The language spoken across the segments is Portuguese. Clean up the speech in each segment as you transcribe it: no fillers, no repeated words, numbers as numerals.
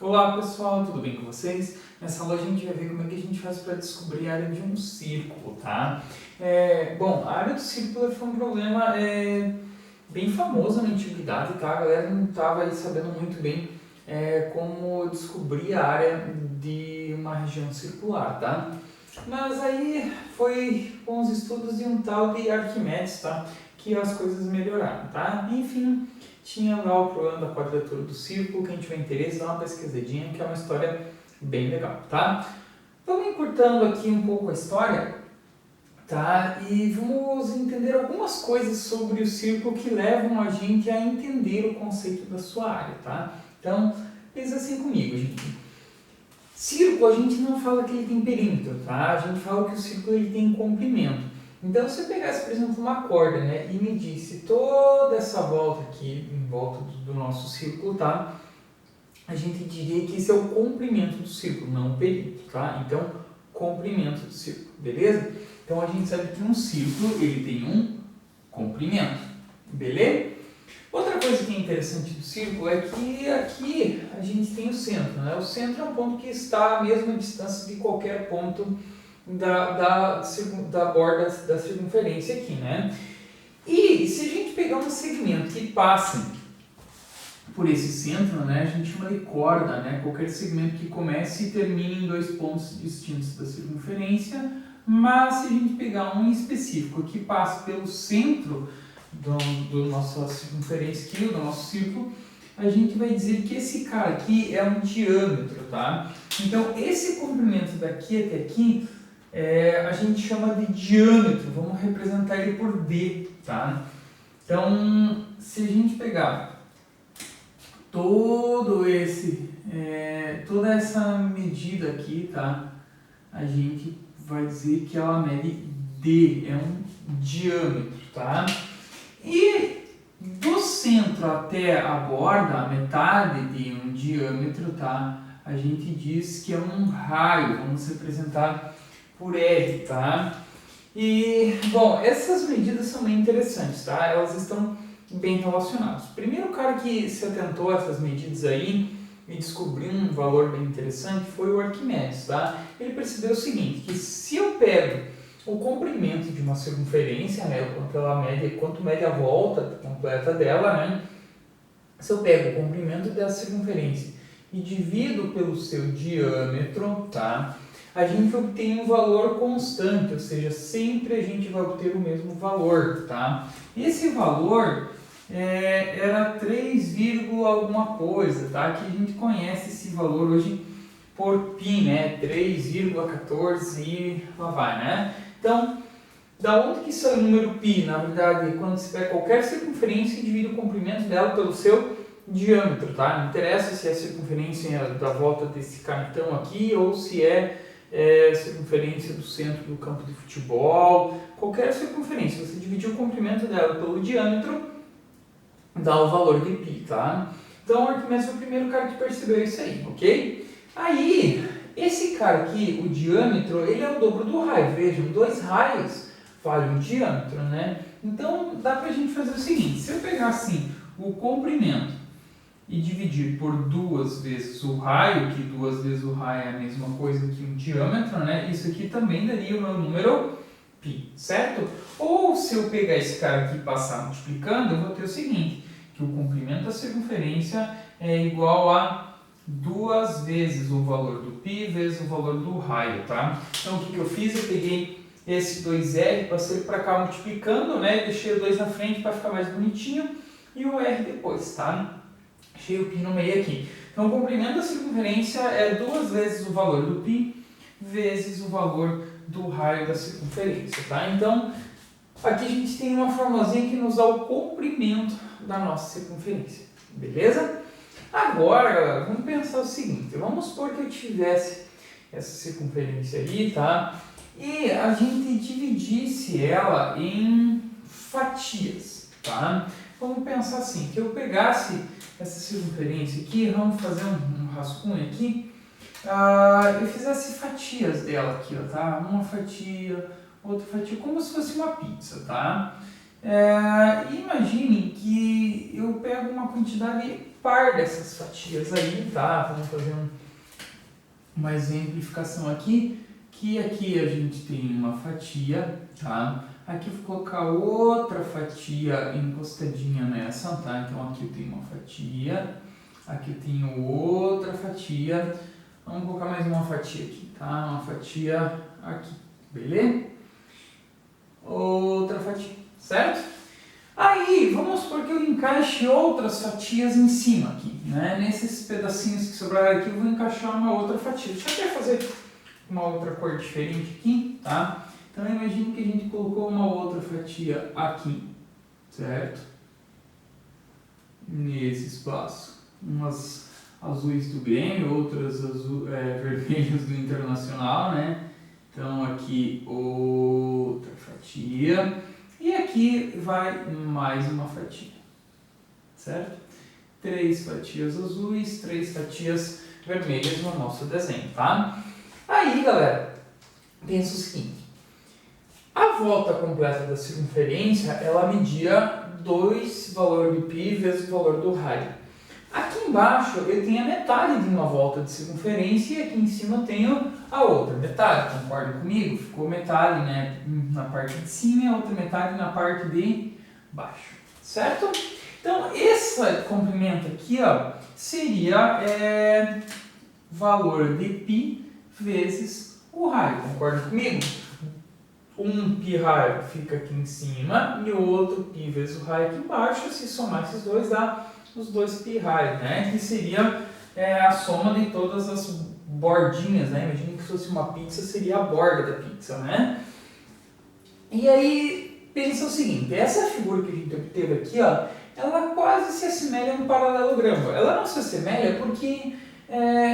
Olá pessoal, tudo bem com vocês? Nessa aula a gente vai ver como é que a gente faz para descobrir a área de um círculo, tá? Bom, a área do círculo foi um problema bem famoso na antiguidade, tá? A galera não estava aí sabendo muito bem como descobrir a área de uma região circular, tá? Mas aí foi com os estudos de um tal de Arquimedes, tá? Que as coisas melhoraram, tá? Enfim, tinha lá o problema da quadratura do círculo, quem tiver interesse, dá uma pesquisadinha, que é uma história bem legal, tá? Vamos encurtando aqui um pouco a história, tá? E vamos entender algumas coisas sobre o círculo que levam a gente a entender o conceito da sua área, tá? Então, pensa assim comigo, gente. Círculo, a gente não fala que ele tem perímetro, tá? A gente fala que o círculo ele tem comprimento. Então, se eu pegasse, por exemplo, uma corda, né, e medisse toda essa volta aqui, em volta do nosso círculo, tá? A gente diria que esse é o comprimento do círculo, não o perímetro, tá? Então, comprimento do círculo, beleza? Então, a gente sabe que um círculo, ele tem um comprimento, beleza? Outra coisa que é interessante do círculo é que aqui a gente tem o centro, né? O centro é um ponto que está à mesma distância de qualquer ponto da borda da circunferência aqui, né? E se a gente pegar um segmento que passa por esse centro, né, a gente chama de corda, né? Qualquer segmento que comece e termine em dois pontos distintos da circunferência, mas se a gente pegar um específico que passa pelo centro do nossa circunferência aqui, do nosso círculo, a gente vai dizer que esse cara aqui é um diâmetro, tá? Então, esse comprimento daqui até aqui, a gente chama de diâmetro, vamos representar ele por D, tá? Então, se a gente pegar toda essa medida aqui, tá? A gente vai dizer que ela mede D, é um diâmetro, tá? E do centro até a borda, a metade de um diâmetro, tá? A gente diz que é um raio, vamos representar por R, tá? E, bom, essas medidas são bem interessantes, tá? Elas estão bem relacionadas. O primeiro cara que se atentou a essas medidas aí e descobriu um valor bem interessante foi o Arquimedes, tá? Ele percebeu o seguinte, que se eu pego o comprimento de uma circunferência, né, quanto mede a volta completa dela, né? Se eu pego o comprimento dessa circunferência e divido pelo seu diâmetro, tá? A gente obtém um valor constante, ou seja, sempre a gente vai obter o mesmo valor, tá? Esse valor era 3, alguma coisa, tá? Que a gente conhece esse valor hoje por π, né? 3,14 e lá vai, né? Então, da onde que sai o número π? Na verdade, quando você pega qualquer circunferência e divide o comprimento dela pelo seu diâmetro, tá? Não interessa se é a circunferência da volta desse canetão aqui ou se é circunferência do centro do campo de futebol, qualquer circunferência, você dividir o comprimento dela pelo diâmetro, dá o valor de π, tá? Então, o Arquimedes foi o primeiro cara que percebeu isso aí, ok? Aí, esse cara aqui, o diâmetro, ele é o dobro do raio. Vejam, 2 raios fazem um diâmetro, né? Então, dá pra gente fazer o seguinte, se eu pegar assim, o comprimento e dividir por 2 vezes o raio, que 2 vezes o raio é a mesma coisa que um diâmetro, né? Isso aqui também daria o meu número π, certo? Ou se eu pegar esse cara aqui e passar multiplicando, eu vou ter o seguinte, que o comprimento da circunferência é igual a 2 vezes o valor do π vezes o valor do raio, tá? Então, o que eu fiz? Eu peguei esse 2R, passei para cá multiplicando, né? Deixei o 2 na frente para ficar mais bonitinho e o R depois, tá? Deixei o π no meio aqui. Então, o comprimento da circunferência é 2 vezes o valor do π vezes o valor do raio da circunferência, tá? Então, aqui a gente tem uma formulazinha que nos dá o comprimento da nossa circunferência, beleza? Agora, galera, vamos pensar o seguinte, vamos supor que eu tivesse essa circunferência aí, tá? E a gente dividisse ela em fatias, tá? Vamos pensar assim, que eu pegasse essa circunferência aqui, vamos fazer um rascunho aqui, eu fizesse fatias dela aqui, ó, tá? Uma fatia, outra fatia, como se fosse uma pizza, tá? Imaginem que eu pego uma quantidade par dessas fatias aí, tá? Vamos fazer uma exemplificação aqui, que aqui a gente tem uma fatia, tá? Aqui eu vou colocar outra fatia encostadinha nessa, tá? Então aqui eu tenho uma fatia, aqui eu tenho outra fatia, vamos colocar mais uma fatia aqui, tá? Uma fatia aqui, beleza? Outra fatia, certo? Aí, vamos supor que eu encaixe outras fatias em cima aqui, né? Nesses pedacinhos que sobraram aqui, eu vou encaixar uma outra fatia. Deixa eu até fazer uma outra cor diferente aqui, tá? Então, imagine que a gente colocou uma outra fatia aqui, certo? Nesse espaço. Umas azuis do Grêmio, outras vermelhas do Internacional, né? Então, aqui outra fatia. E aqui vai mais uma fatia, certo? 3 fatias azuis, 3 fatias vermelhas no nosso desenho, tá? Aí, galera, pensa o seguinte. A volta completa da circunferência, ela media 2 valor de π vezes o valor do raio. Aqui embaixo eu tenho a metade de uma volta de circunferência e aqui em cima eu tenho a outra metade, concorda comigo? Ficou metade, né, na parte de cima e a outra metade na parte de baixo, certo? Então esse comprimento aqui, ó, seria valor de π vezes o raio, concorda comigo? Um π raio fica aqui em cima e o outro π vezes o raio aqui embaixo. Se somar esses dois dá os 2 π raios, né? Que seria a soma de todas as bordinhas, né? Imagina que se fosse uma pizza, seria a borda da pizza, né? E aí, pensa o seguinte, essa figura que a gente obteve aqui, ó, ela quase se assemelha a um paralelogramo. Ela não se assemelha porque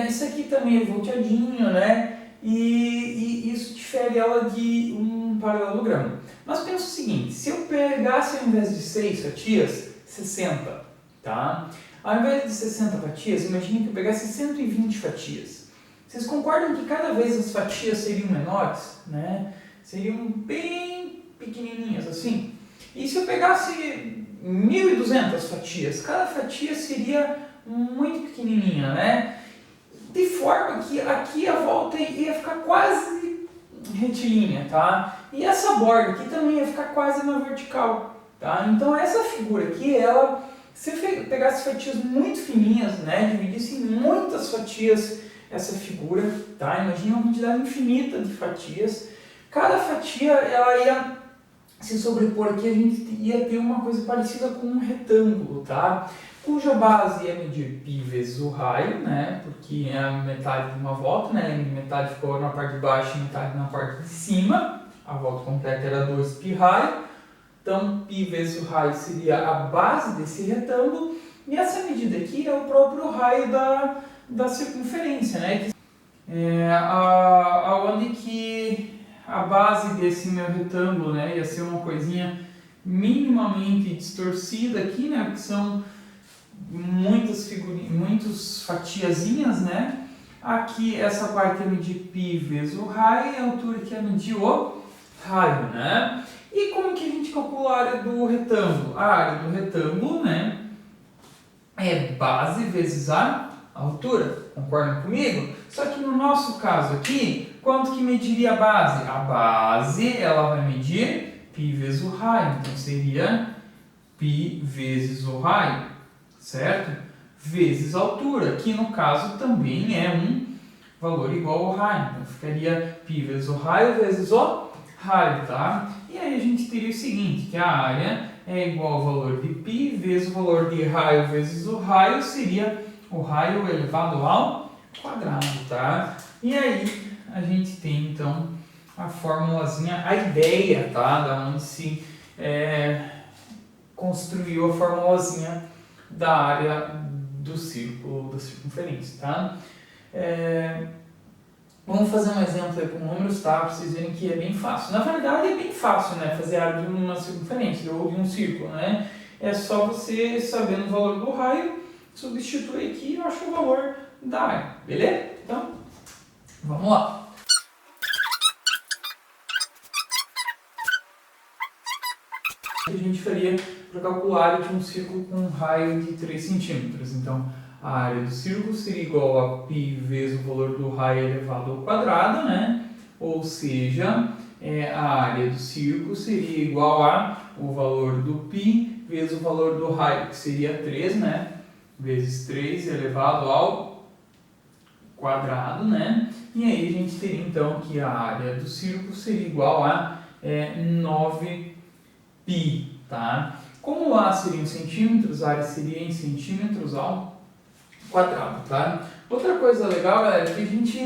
isso aqui também é volteadinho, né? E isso difere ela de um paralelogramo. Mas pensa o seguinte, se eu pegasse ao invés de 6 fatias, 60, tá? Ao invés de 60 fatias, imagine que eu pegasse 120 fatias. Vocês concordam que cada vez as fatias seriam menores, né? Seriam bem pequenininhas assim? E se eu pegasse 1.200 fatias, cada fatia seria muito pequenininha, né? De forma que aqui a volta ia ficar quase retilínea, tá? E essa borda aqui também ia ficar quase na vertical, tá? Então essa figura aqui, ela, se eu pegasse fatias muito fininhas, né, dividisse em muitas fatias essa figura, tá? Imagina uma quantidade infinita de fatias. Cada fatia, ela ia se sobrepor aqui, a gente ia ter uma coisa parecida com um retângulo, tá? Cuja base ia medir π vezes o raio, né? Porque é a metade de uma volta, né? Metade ficou na parte de baixo e metade na parte de cima. A volta completa era 2 π raio. Então, π vezes o raio seria a base desse retângulo. E essa medida aqui é o próprio raio da circunferência, né? Onde que a base desse meu retângulo, né, ia ser uma coisinha minimamente distorcida aqui, né? Que são muitas fatiazinhas, né? Aqui essa parte é medir π vezes o raio e a altura que é medir o raio, né? E como que a gente calcula a área do retângulo? A área do retângulo, né, é base vezes a altura, concordam comigo? Só que no nosso caso aqui, quanto que mediria a base? A base, ela vai medir π vezes o raio, então seria π vezes o raio, certo? Vezes a altura, que no caso também é um valor igual ao raio, então ficaria π vezes o raio vezes o raio, tá? E aí a gente teria o seguinte, que a área é igual ao valor de π vezes o valor de raio vezes o raio, seria o raio elevado ao quadrado, tá? E aí a gente tem então a formulazinha, a ideia, tá? Da onde se construiu a formulazinha da área do círculo, da circunferência, tá? Vamos fazer um exemplo aí com números, tá? Para vocês verem que é bem fácil. Na verdade é bem fácil, né? Fazer a área de uma circunferência ou de um círculo, né? É só você, sabendo o valor do raio, substituir aqui e eu acho o valor da área, beleza? Então, vamos lá. A gente faria para calcular a área de um círculo com um raio de 3 centímetros. Então, a área do círculo seria igual a π vezes o valor do raio elevado ao quadrado, né? Ou seja, a área do círculo seria igual a o valor do π vezes o valor do raio, que seria 3, né? Vezes 3 elevado ao quadrado, né? E aí a gente teria então que a área do círculo seria igual a 9π, tá? Como lá seria em centímetros, a área seria em centímetros ao quadrado, tá? Outra coisa legal, galera, é que a gente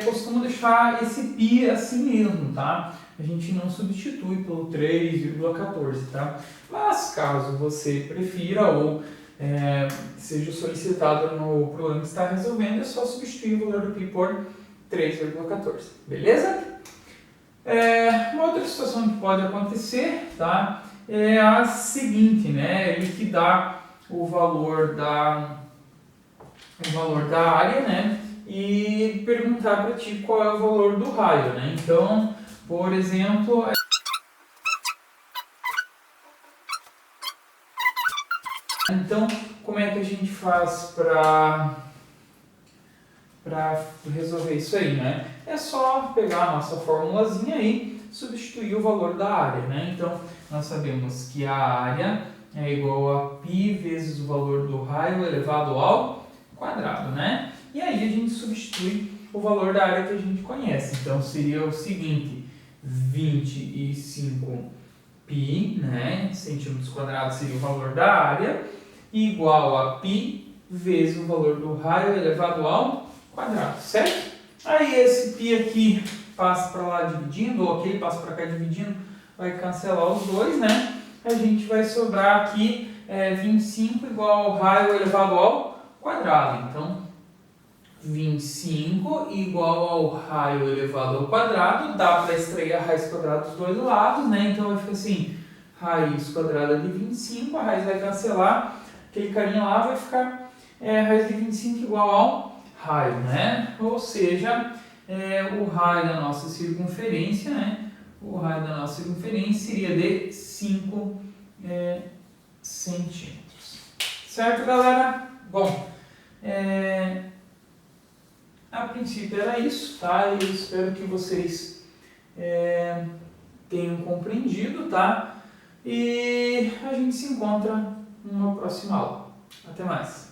costuma deixar esse π assim mesmo, tá? A gente não substitui pelo 3,14, tá? Mas caso você prefira ou seja solicitado no problema que está resolvendo, é só substituir o valor do π por 3,14, beleza? Uma outra situação que pode acontecer, tá? É a seguinte, né? Liquidar o valor da área, né? E perguntar para ti qual é o valor do raio, né? Então, por exemplo, como é que a gente faz para resolver isso aí, né? É só pegar a nossa formulazinha aí, substituir o valor da área, né? Então, nós sabemos que a área é igual a π vezes o valor do raio elevado ao quadrado, né? E aí a gente substitui o valor da área que a gente conhece. Então, seria o seguinte, 25π, né? Centímetros quadrados seria o valor da área, igual a π vezes o valor do raio elevado ao quadrado, certo? Aí esse π aqui passa para lá dividindo, ou aquele passa para cá dividindo, vai cancelar os dois, né? A gente vai sobrar aqui 25 igual ao raio elevado ao quadrado. Então, 25 igual ao raio elevado ao quadrado, dá para extrair a raiz quadrada dos dois lados, né? Então vai ficar assim, raiz quadrada de 25, a raiz vai cancelar, aquele carinha lá vai ficar raiz de 25 igual ao raio, né? Ou seja, o raio da nossa circunferência, né? O raio da nossa circunferência seria de 5 centímetros. Certo, galera? Bom, a princípio era isso, tá? Eu espero que vocês tenham compreendido, tá? E a gente se encontra numa próxima aula. Até mais!